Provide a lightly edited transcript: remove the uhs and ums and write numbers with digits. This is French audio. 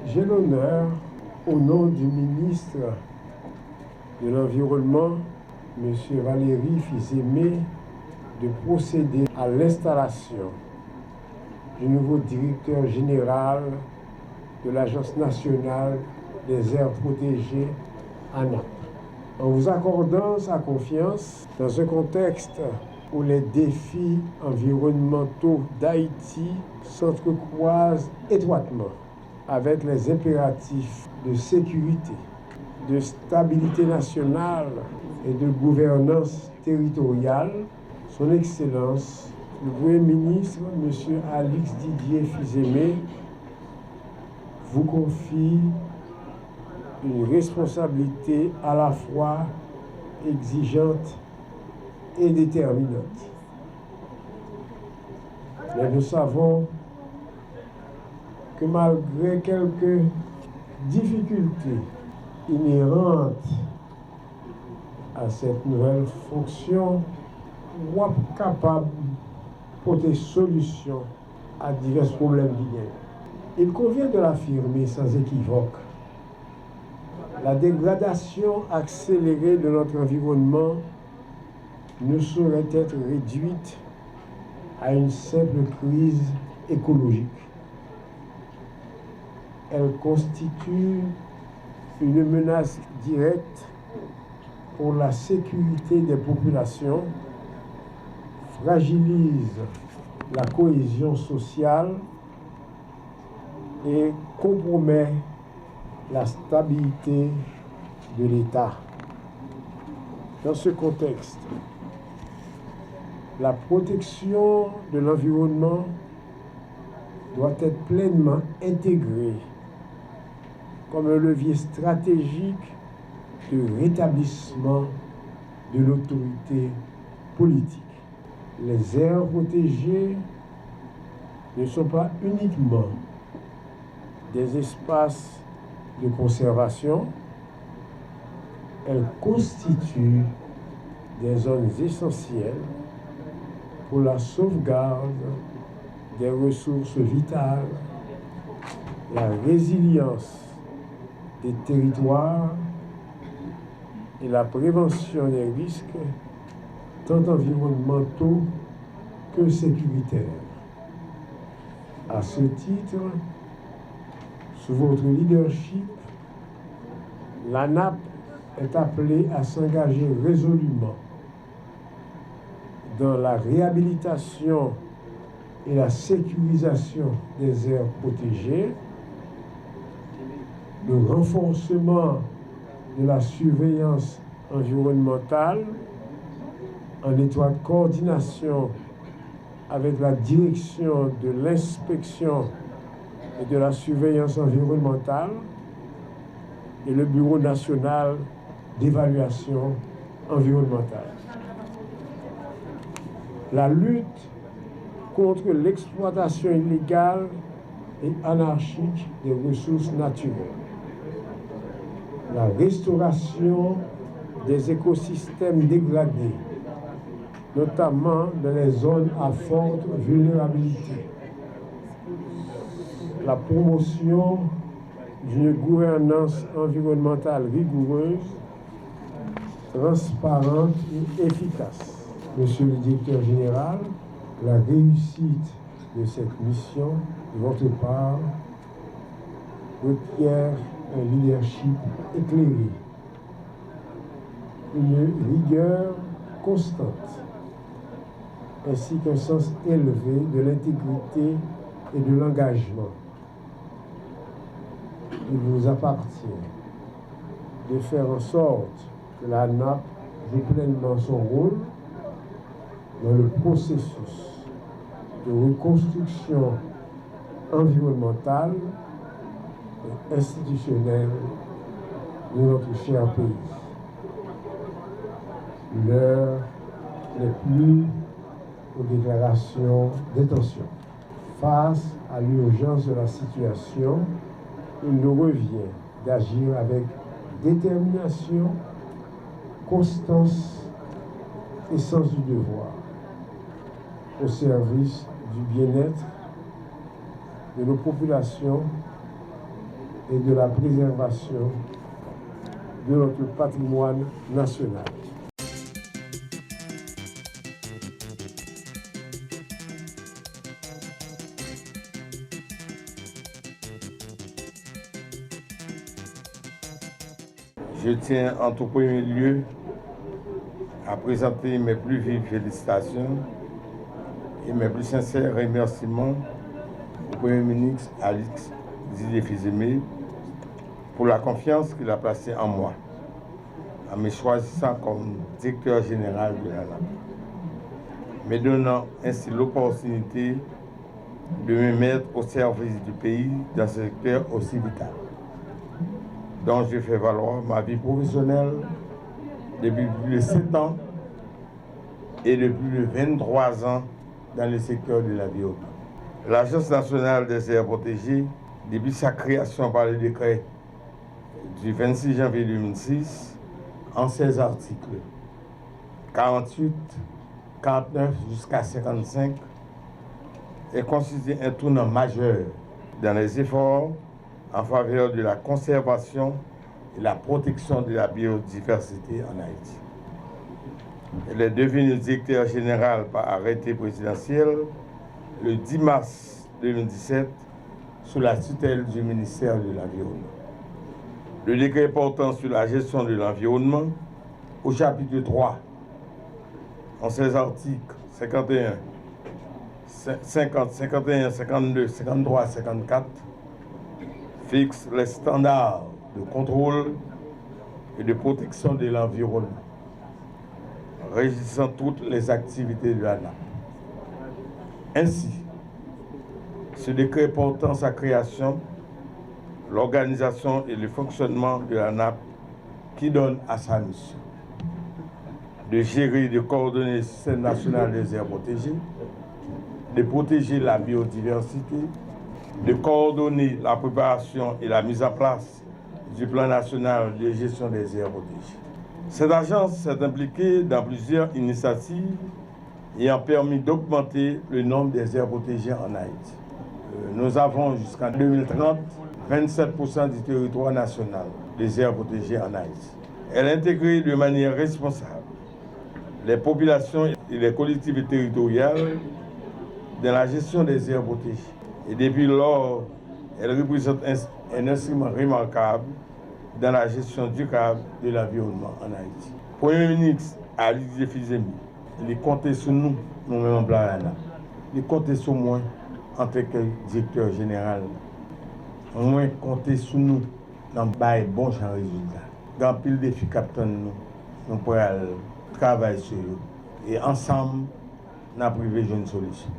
J'ai l'honneur, au nom du ministre de l'Environnement, M. Valéry Fils-Aimé, de procéder à l'installation du nouveau directeur général de l'Agence nationale des aires protégées, ANAP. En vous accordant sa confiance dans un contexte où les défis environnementaux d'Haïti s'entrecroisent étroitement avec les impératifs de sécurité, de stabilité nationale et de gouvernance territoriale, Son Excellence, le Premier ministre, M. Alix Didier Fils-Aimé, vous confie une responsabilité à la fois exigeante et déterminante. Mais nous savons que malgré quelques difficultés inhérentes à cette nouvelle fonction, vous êtes capable de porter solution à divers problèmes qui viennent. Il convient de l'affirmer sans équivoque. La dégradation accélérée de notre environnement ne saurait être réduite à une simple crise écologique. Elle constitue une menace directe pour la sécurité des populations, fragilise la cohésion sociale et compromet la stabilité de l'État. Dans ce contexte, la protection de l'environnement doit être pleinement intégrée comme un levier stratégique de rétablissement de l'autorité politique. Les aires protégées ne sont pas uniquement des espaces de conservation, elles constituent des zones essentielles pour la sauvegarde des ressources vitales, la résilience des territoires et la prévention des risques tant environnementaux que sécuritaires. À ce titre, sous votre leadership, l'ANAP est appelée à s'engager résolument dans la réhabilitation et la sécurisation des aires protégées, le renforcement de la surveillance environnementale en étroite coordination avec la direction de l'inspection et de la surveillance environnementale et le Bureau national d'évaluation environnementale. La lutte contre l'exploitation illégale et anarchique des ressources naturelles, la restauration des écosystèmes dégradés, notamment dans les zones à forte vulnérabilité, la promotion d'une gouvernance environnementale rigoureuse, transparente et efficace. Monsieur le directeur général, la réussite de cette mission de votre part requiert un leadership éclairé, une rigueur constante, ainsi qu'un sens élevé de l'intégrité et de l'engagement. Il vous appartient de faire en sorte que la NAP joue pleinement son rôle dans le processus de reconstruction environnementale et institutionnelle de notre cher pays. L'heure n'est plus aux déclarations d'intention. Face à l'urgence de la situation, il nous revient d'agir avec détermination, constance et sens du devoir au service du bien-être de nos populations et de la préservation de notre patrimoine national. Je tiens en tout premier lieu à présenter mes plus vives félicitations et mes plus sincères remerciements au Premier ministre Alix Zilé-Fizeme pour la confiance qu'il a placée en moi, en me choisissant comme directeur général de l'ANAP, me donnant ainsi l'opportunité de me mettre au service du pays dans ce secteur aussi vital, dont je fais valoir ma vie professionnelle depuis plus de 7 ans et depuis plus de 23 ans dans le secteur de l'environnement. L'Agence nationale des aires protégées, depuis sa création par le décret du 26 janvier 2006, en 16 articles, 48, 49 jusqu'à 55, est constitué un tournant majeur dans les efforts en faveur de la conservation et la protection de la biodiversité en Haïti. Elle est devenue directeur général par arrêté présidentiel le 10 mars 2017 sous la tutelle du ministère de l'Environnement. Le décret portant sur la gestion de l'environnement, au chapitre 3, en 16 articles 51, 50, 51, 52, 53, 54, fixe les standards de contrôle et de protection de l'environnement, régissant toutes les activités de l'ANAP. Ainsi, ce décret portant sa création, l'organisation et le fonctionnement de l'ANAP qui donne à sa mission de gérer et de coordonner le système national des aires protégées, de protéger la biodiversité, de coordonner la préparation et la mise en place du plan national de gestion des aires protégées. Cette agence s'est impliquée dans plusieurs initiatives ayant permis d'augmenter le nombre des aires protégées en Haïti. Nous avons jusqu'en 2030 27% du territoire national des aires protégées en Haïti. Elle a intégré de manière responsable les populations et les collectivités territoriales dans la gestion des aires protégées. Et depuis lors, elle représente un instrument remarquable dans la gestion durable de l'environnement en Haïti. Le Premier ministre Alix Zilé-Fizeme, il comptait sur nous, nous-mêmes en blanc là. Il comptait sur moi en tant que directeur général. Moi, comptait sur nous dans le bon champ résultat. Dans le pile défi capitaine, nous pourrons travailler sur eux. Et ensemble, nous avons trouvé une solution.